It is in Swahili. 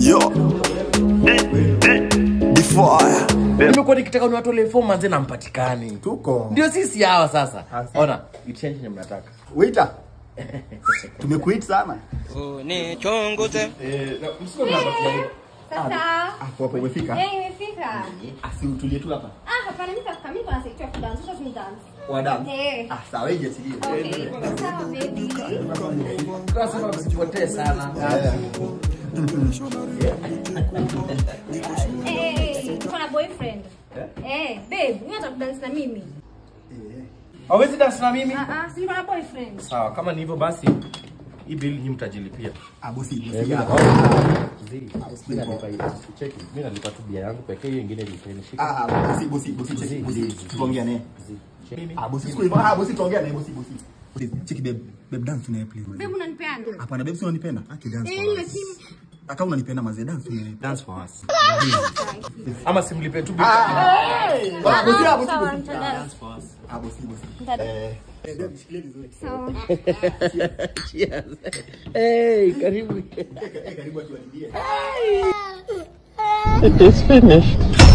Yo. Before. Nimekuwa nikitaka niwatolee form manze na mpatikani. Tuko. Ndio sisi hawa sasa. Ona, itchange ni mnataka. Waiter. Tumekuita sana. Ni chongote. Msiko mnabakia. Sasa. Hapo umefika? Imefika. Asiutulie tu hapa. Hapana mimi sasa mimi kuna sector ya dance, sasa dance. Wa dance. Sawa je sio. Okay. Sawa baby. Tunasema msipotee sana. Kuna boyfriend. Babe, unataka kudance na mimi? Hawezi dance na mimi? Si kuna boyfriend. Sawa, kama ni hivyo basi hii bill nyinyi mtajilipia. Bosi. Cheki, mimi nalipa tu bia yangu pekee, hiyo nyingine nilipeni shika. Bosi. Tuongea naye. Bosi siku hivyo. Bosi tuongea naye bosi. Cheki babe dance naye please. Babe unanipenda? Hapana babe sio unanipenda. Aki dance. Lakini Aka unanipenda maze dance naye. Dance for us. Ama simlipe tu bill. Bosi. dance for us. Bosi. Sawa. Cheers. Hey, karibu. Karibu atualibie. It is finished.